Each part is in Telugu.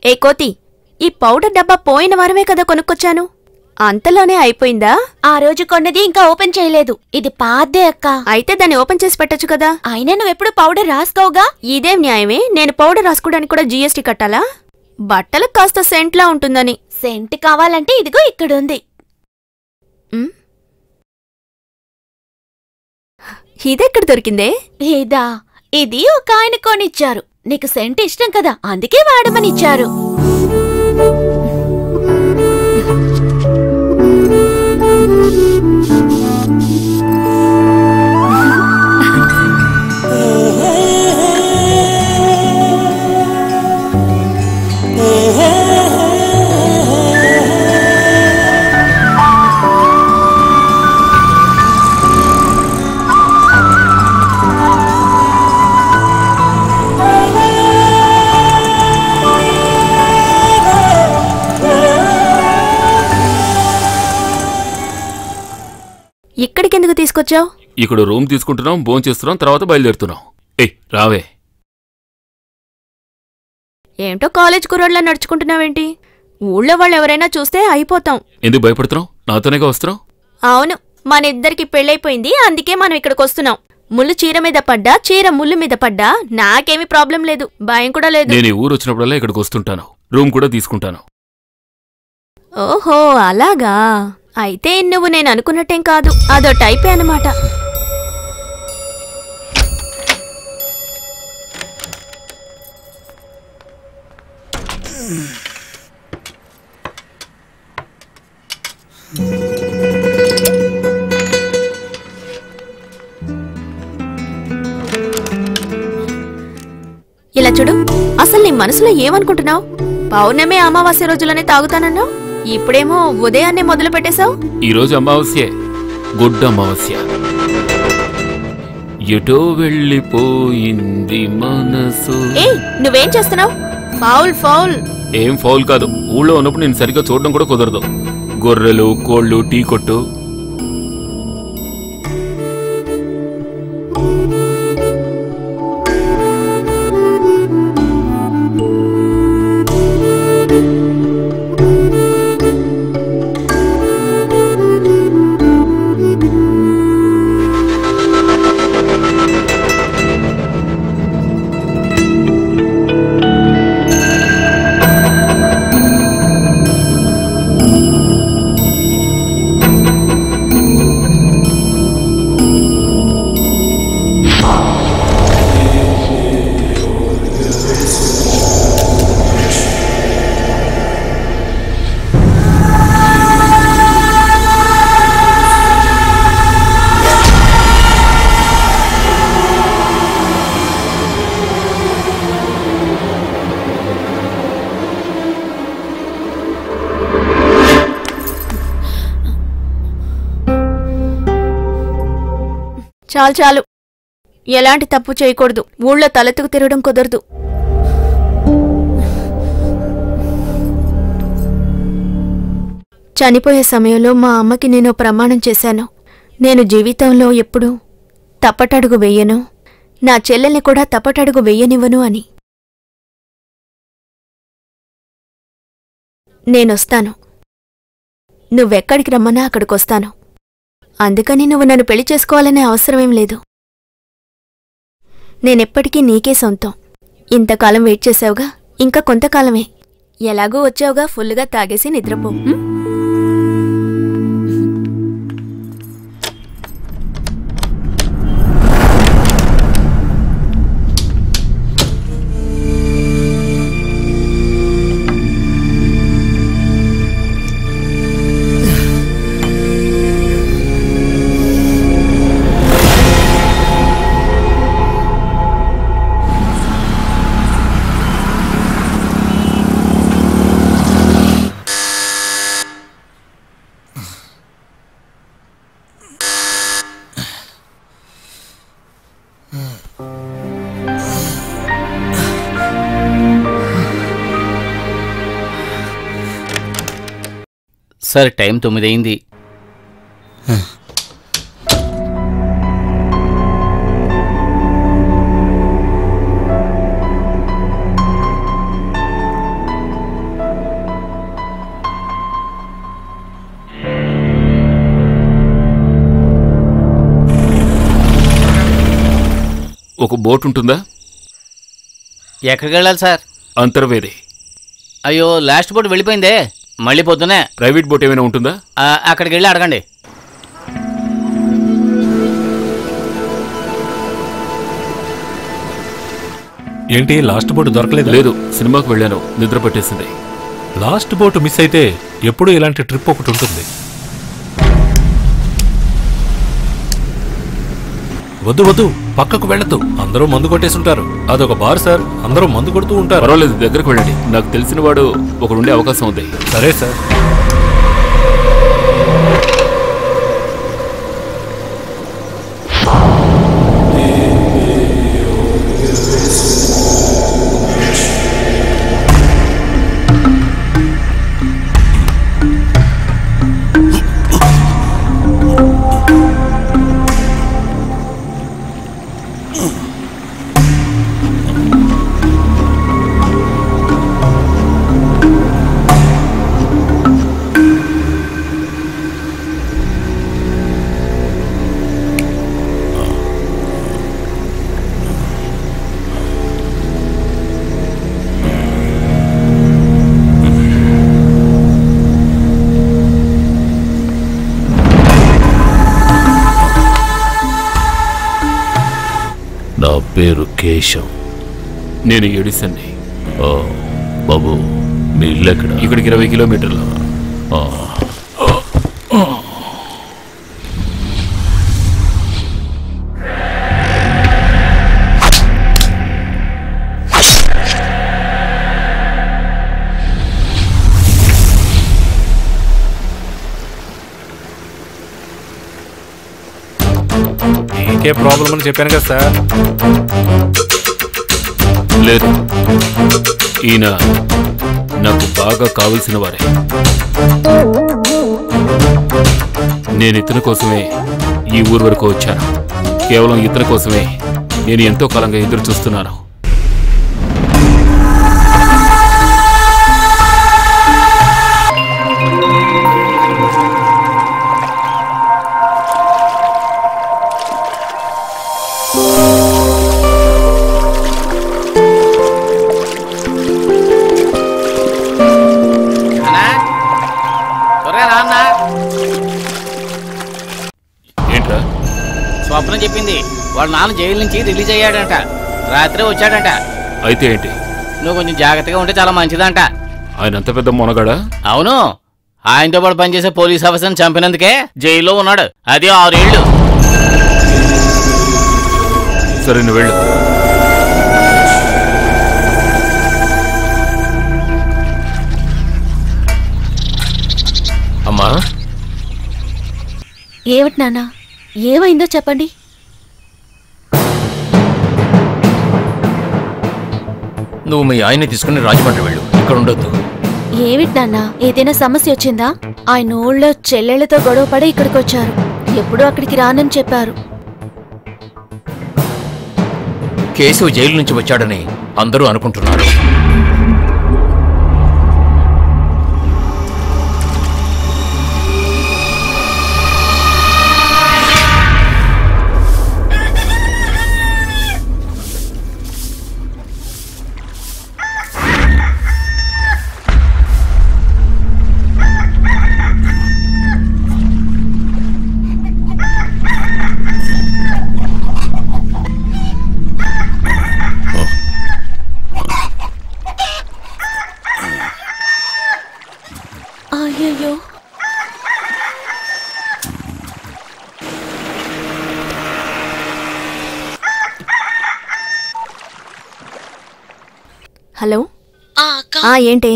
ఏ కోతి, ఈ పౌడర్ డబ్బా పోయిన వారమే కదా కొనుక్కొచ్చాను, అంతలోనే అయిపోయిందా? ఆ రోజు కొన్నది ఇంకా ఓపెన్ చేయలేదు. ఇది పాదే అక్క. అయితే దాన్ని ఓపెన్ చేసి పెట్టొచ్చు కదా. అయినా నువ్వెప్పుడు పౌడర్ రాసుకోవుగా. ఇదేం న్యాయమే? నేను పౌడర్ రాసుకోవడానికి కూడా జీఎస్టీ కట్టాలా? బట్టలకు కాస్త సెంట్లా ఉంటుందని. సెంట్ కావాలంటే ఇదిగో ఇక్కడుంది. ఇదెక్కడ దొరికిందే? ఇదా? ఇది ఒక ఆయన కొనిచ్చారు. నీకు సెంట్ ఇష్టం కదా, అందుకే వాడమనిచ్చారు. ఇక్కడికెందుకు తీసుకొచ్చావు? ఇక్కడ రూమ్ తీసుకుంటున్నాం, భోంచేస్తున్నాం, తర్వాత బయలుదేరుతున్నాం. ఏయ్ రావే. ఏంటో కాలేజ్ కుర్రోడ్లా నడుచుకుంటున్నావేంటి? ఊళ్ళో వాళ్ళు ఎవరైనా చూస్తే అయిపోతాం. ఎందుకు భయపడుతున్నావు? నాతోనేగా వస్తున్నావు. అవును, మనిద్దరికి పెళ్ళైపోయింది, అందుకే మనం ఇక్కడికొస్తున్నాం. ముళ్ళు చీర మీద పడ్డా, చీర ముళ్ళు మీద పడ్డా నాకేమీ ప్రాబ్లం లేదు, భయం కూడా లేదు. నేను ఈ ఊరు వచ్చినప్పుడల్లా ఇక్కడికి వస్తుంటాను, రూమ్ కూడా తీసుకుంటాను. ఓహో అలాగా. అయితే నువ్వు నేను అనుకున్నట్టేం కాదు, అదో టైపే అన్నమాట. ఇలా చూడు, అసలు నీ మనసులో ఏమనుకుంటున్నావు? పౌర్ణమి అమావాస్య రోజులనే తాగుతానన్నావు, ఇప్పుడేమో ఉదయాన్నే మొదలు పెట్టేశావు. ఈరోజు అమావాస్యే, గుడ్ అమావాస్య. ఎటో వెళ్ళిపోయింది మనసు. ఏయ్, నువ్వేం చేస్తున్నావు? Foul foul. ఏం ఫౌల్ కాదు, ఊళ్ళో ఉన్నప్పుడు నేను సరిగ్గా చూడడం కూడా కుదరదు. గొర్రెలు, కోళ్ళు, టీ కొట్టు. చాలు చాలు, ఎలాంటి తప్పు చేయకూడదు, ఊళ్ళో తలెత్తుకు తిరగడం కుదరదు. చనిపోయే సమయంలో మా అమ్మకి నేను ప్రమాణం చేశాను, నేను జీవితంలో ఎప్పుడూ తప్పటడుగు వెయ్యను, నా చెల్లెల్ని కూడా తప్పటడుగు వెయ్యనివ్వను అని. నేనొస్తాను, నువ్వెక్కడికి రమ్మన్నా అక్కడికొస్తాను. అందుకని నువ్వు నన్ను పెళ్లి చేసుకోవాలనే అవసరమేం లేదు. నేనెప్పటికీ నీకే సొంతం. ఇంతకాలం వెయిట్ చేసావుగా, ఇంకా కొంతకాలమే. ఎలాగూ వచ్చావుగా, ఫుల్లుగా తాగేసి నిద్రపో. సార్, టైం 9 అయింది. ఒక బోట్ ఉంటుందా? ఎక్కడికి వెళ్ళాలి సార్? అంతర్వేది. అయ్యో, లాస్ట్ బోట్ వెళ్ళిపోయిందే. మళ్ళీ పొద్దునే. ప్రైవేట్ బోట్ ఏమైనా ఉంటుందా? అక్కడికి వెళ్ళి అడగండి. ఏంటి లాస్ట్ బోట్ దొరకలేదు? లేదు, సినిమాకు వెళ్ళాను, నిద్ర పట్టేసింది. లాస్ట్ బోట్ మిస్ అయితే ఎప్పుడు ఇలాంటి ట్రిప్ ఒకటి ఉంటుంది. వద్దు వద్దు, పక్కకు వెళ్ళదు. అందరూ మందు కొట్టేస్తుంటారు. అదొక బార్ సార్, అందరూ మందు కొడుతూ ఉంటారు. పర్వాలేదు, దగ్గరకు వెళ్ళండి. నాకు తెలిసిన వాడు ఒకడుండే అవకాశం ఉంది. సరే సార్. నా పేరు కేశవ్. నేను ఎడిసన్ని. బాబు, మీ ఇల్లు ఎక్కడ? ఇక్కడికి 20 కిలోమీటర్లు. ఇంకే ప్రాబ్లం అని చెప్పాను కదా సార్. లేదు, ఈయన నాకు బాగా కావలసిన వారే. నేను ఇతని కోసమే ఈ ఊరు వరకు వచ్చాను. కేవలం ఇతని కోసమే నేను ఎంతో కాలంగా ఎదురు చూస్తున్నాను. ఏంట్రా? స్వప్నం చెప్పింది వాళ్ళ నాన్న జైలు నుంచి రిలీజ్ అయ్యాడంట. రాత్రే వచ్చాడంట. అయితే ఏంటి? నువ్వు కొంచెం జాగ్రత్తగా ఉంటే చాలా మంచిదంట. ఆయన అంత పెద్ద మొనగాడా? అవును, ఆయనతో పాటు పనిచేసే పోలీస్ ఆఫీసర్ని చంపినందుకే జైల్లో ఉన్నాడు. అది 6 ఏళ్ళు. సరే, నువ్వు వెళ్ళు. అమ్మా, ఏమిటి నాన్న, ఏమైందో చెప్పండి. నువ్వు మీ ఆయన్ని తీసుకుని రాజమండ్రి వెళ్ళు, ఇక్కడ ఉండొద్దు. ఏమిటి నాన్న, ఏదైనా సమస్య వచ్చిందా? ఆయన ఊళ్ళో చెల్లెళ్లతో గొడవ పడి ఇక్కడికి వచ్చారు. ఎప్పుడూ అక్కడికి రానని చెప్పారు. కేశవ్ జైలు నుంచి వచ్చాడని అందరూ అనుకుంటున్నారు. అయ్యయ్యో, హలో. ఏంటి,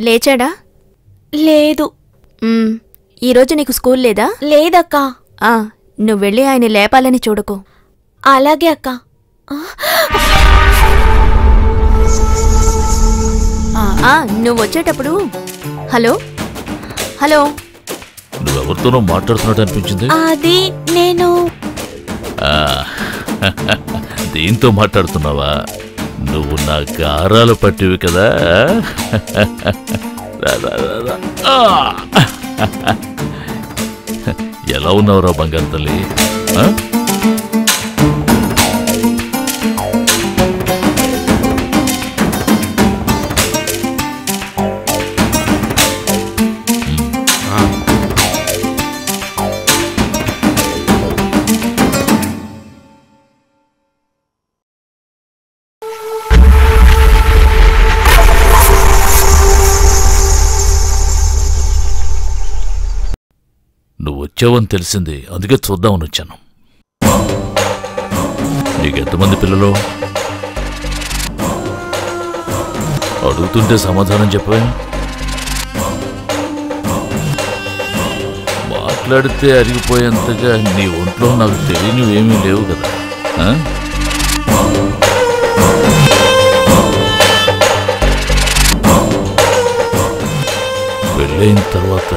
లేచాడా? లేదు. ఈరోజు నీకు స్కూల్ లేదా? లేదక్కా. నువ్వు వెళ్ళి ఆయన లేపాలని చూడకు. అలాగే అక్క. నువ్వు వచ్చేటప్పుడు హలో హలో నువ్వెవరితోనో మాట్లాడుతున్నట్టు అనిపించింది. అది నేను దీంతో మాట్లాడుతున్నావా? నువ్వు నా గారాలు పట్టివి కదా. ఎలా ఉన్నావురా బంగారు తల్లి? నువ్వు వచ్చావని తెలిసింది, అందుకే చూద్దామని వచ్చాను. నీకెంతమంది పిల్లలు? అడుగుతుంటే సమాధానం చెప్పవే. మాట్లాడితే అరిగిపోయేంతగా నీ ఒంట్లో నాకు తెలియనివేమీ లేవు కదా. పెళ్ళైన తర్వాత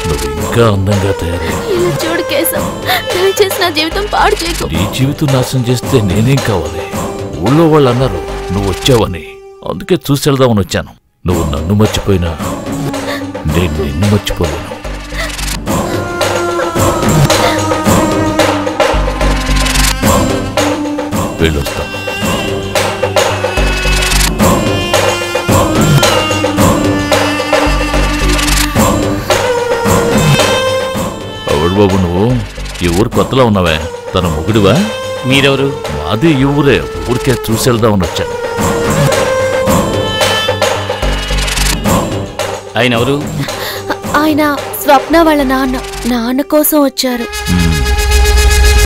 నువ్వు ఇంకా అందంగా తయారయ్యావు. చూడు కేశవ్, దయచేసి నా జీవితం పాడు చేయకు. నీ జీవితం నాశనం చేస్తే నేనేం కావాలి? ఊళ్ళో వాళ్ళు అన్నారు నువ్వు వచ్చావని, అందుకే చూసి వెళ్దామని వచ్చాను. నువ్వు నన్ను మర్చిపోయినా నేను నిన్ను మర్చిపోలేను. వెళ్ళొస్తాను. ఎవడు బాబు నువ్వు? ఈ ఊరు కొత్తలో ఉన్నావే, తన మొగుడివా? మీరెవరు? మాది ఈ ఊరే, ఊరికే చూసి వెళ్దామని వచ్చాను. ఆయన ఎవరు? ఆయన స్వప్న వాళ్ళ నాన్న కోసం వచ్చారు.